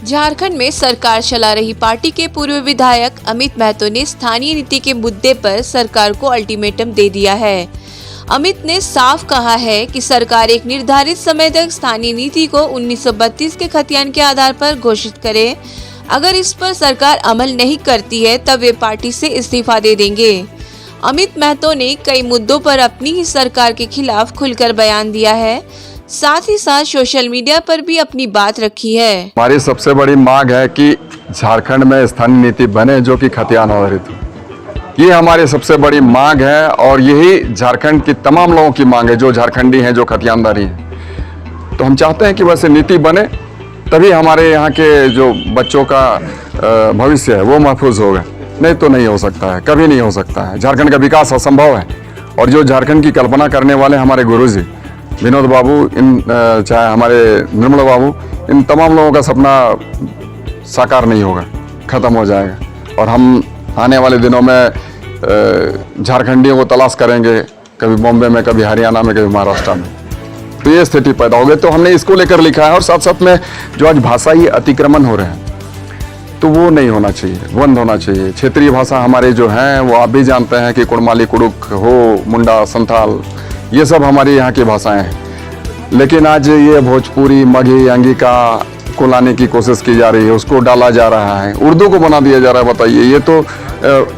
झारखंड में सरकार चला रही पार्टी के पूर्व विधायक अमित महतो ने स्थानीय नीति के मुद्दे पर सरकार को अल्टीमेटम दे दिया है। अमित ने साफ कहा है कि सरकार एक निर्धारित समय तक स्थानीय नीति को 1932 के खतियान के आधार पर घोषित करे। अगर इस पर सरकार अमल नहीं करती है तब वे पार्टी से इस्तीफा दे देंगे। अमित महतो ने कई मुद्दों पर अपनी ही सरकार के खिलाफ खुलकर बयान दिया है, साथ ही साथ सोशल मीडिया पर भी अपनी बात रखी है। हमारी सबसे बड़ी मांग है कि झारखंड में स्थानीय नीति बने जो कि खतियान आधारित हो। ये हमारी सबसे बड़ी मांग है और यही झारखंड की तमाम लोगों की मांग है जो झारखंडी हैं, जो खतियानदारी हैं। तो हम चाहते हैं कि वैसे नीति बने, तभी हमारे यहाँ के जो बच्चों का भविष्य है वो महफूज होगा। नहीं तो नहीं हो सकता है, कभी नहीं हो सकता है। झारखंड का विकास असंभव है। और जो झारखंड की कल्पना करने वाले हमारे गुरुजी विनोद बाबू, चाहे हमारे निर्मल बाबू, इन तमाम लोगों का सपना साकार नहीं होगा, ख़त्म हो जाएगा। और हम आने वाले दिनों में झारखंडियों को तलाश करेंगे, कभी बॉम्बे में, कभी हरियाणा में, कभी महाराष्ट्र में। तो ये स्थिति पैदा हो गई। तो हमने इसको लेकर लिखा है। और साथ साथ में जो आज भाषाई अतिक्रमण हो रहे हैं तो वो नहीं होना चाहिए, बंद होना चाहिए। क्षेत्रीय भाषा हमारे जो हैं वो आप भी जानते हैं कि कुड़माली, कुड़ुक हो, मुंडा, संथाल, ये सब हमारी यहाँ की भाषाएं हैं। लेकिन आज ये भोजपुरी, मगही, अंगिका को लाने की कोशिश की जा रही है, उसको डाला जा रहा है, उर्दू को बना दिया जा रहा है। बताइए, ये तो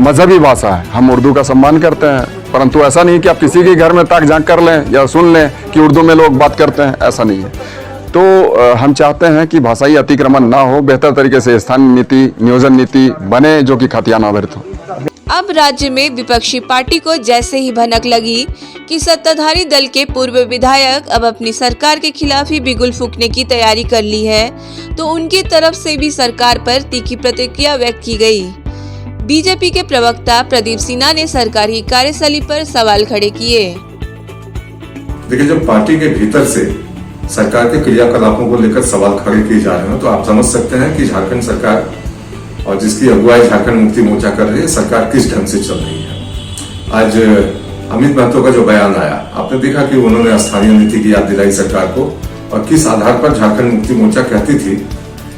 मजहबी भाषा है। हम उर्दू का सम्मान करते हैं, परंतु ऐसा नहीं कि आप किसी के घर में ताक झांक कर लें या सुन लें कि उर्दू में लोग बात करते हैं, ऐसा नहीं है। तो हम चाहते हैं कि भाषाई अतिक्रमण ना हो, बेहतर तरीके से स्थानीय नीति, नियोजन नीति बने जो कि खतियान आधारित हो। अब राज्य में विपक्षी पार्टी को जैसे ही भनक लगी कि सत्ताधारी दल के पूर्व विधायक अब अपनी सरकार के खिलाफ ही बिगुल फूंकने की तैयारी कर ली है, तो उनकी तरफ से भी सरकार पर तीखी प्रतिक्रिया व्यक्त की गई। बीजेपी के प्रवक्ता प्रदीप सिन्हा ने सरकार की कार्यशैली पर सवाल खड़े किए। देखिए, जब पार्टी के भीतर से सरकार के क्रियाकलापों को लेकर सवाल खड़े किए जा रहे हैं तो आप समझ सकते हैं कि झारखंड सरकार और जिसकी अगुवाई झारखंड मुक्ति मोर्चा कर रही है, सरकार किस ढंग से चल रही है। आज अमित महतो का जो बयान आया, आपने देखा कि उन्होंने स्थानीय नीति की याद दिलाई सरकार को और किस आधार पर झारखंड मुक्ति मोर्चा कहती थी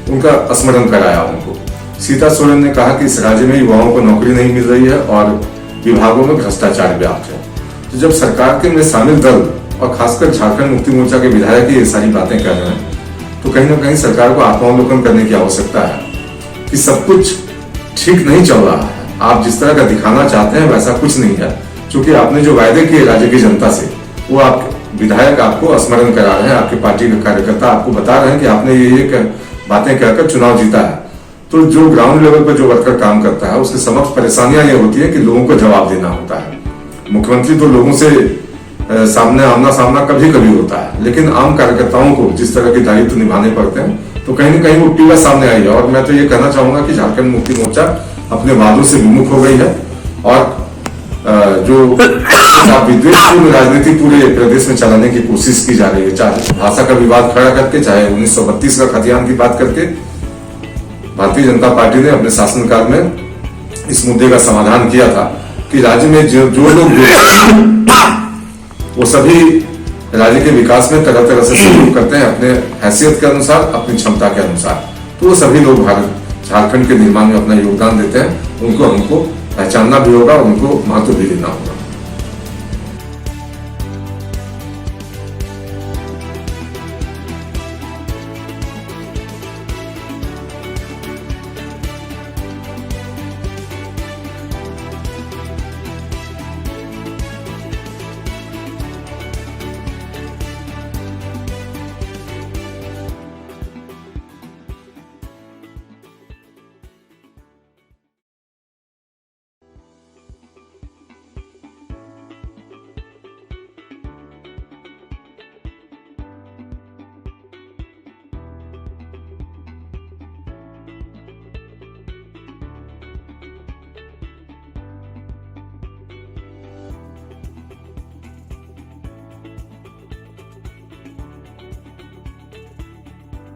उनका स्मरण कराया उनको। सीता सोरेन ने कहा कि इस राज्य में युवाओं को नौकरी नहीं मिल रही है और विभागों में भ्रष्टाचार व्याप्त है। तो जब सरकार के में शामिल दल और खासकर झारखंड मुक्ति मोर्चा के विधायक ये सारी बातें कर रहे हैं तो कहीं ना कहीं सरकार को आत्मावलोकन करने की आवश्यकता है कि सब कुछ ठीक नहीं चल रहा है। आप जिस तरह का दिखाना चाहते हैं वैसा कुछ नहीं है, क्योंकि आपने जो वायदे किए राज्य की जनता से वो आप विधायक आपको स्मरण करा रहे हैं, आपके पार्टी के कार्यकर्ता आपको बता रहे हैं कि आपने ये बातें कहकर चुनाव जीता है। तो जो ग्राउंड लेवल पर जो वर्कर काम करता है उसके समक्ष परेशानियां ये होती है कि लोगों को जवाब देना होता है। मुख्यमंत्री तो लोगों से सामने आमना सामना कभी कभी होता है, लेकिन आम कार्यकर्ताओं को जिस तरह के दायित्व निभाने पड़ते हैं तो कहीं ना कहीं वो पीड़ा सामने आई है। और मैं तो ये कहना चाहूंगा कि झारखंड मुक्ति मोर्चा अपने वादों से विमुख हो गई है और जो विद्वेषपूर्ण राजनीति पूरे प्रदेश में चलाने की कोशिश की जा रही है, चाहे भाषा का विवाद खड़ा करके, चाहे 1932 का खतियान की बात करके। भारतीय जनता पार्टी ने अपने शासनकाल में इस मुद्दे का समाधान किया था कि राज्य में जो लोग वो सभी राज्य के विकास में तरह तरह से सहयोग करते हैं अपने हैसियत के अनुसार, अपनी क्षमता के अनुसार। तो वो सभी लोग झारखंड के निर्माण में अपना योगदान देते हैं। उनको हमको पहचानना भी होगा, उनको महत्व भी देना होगा।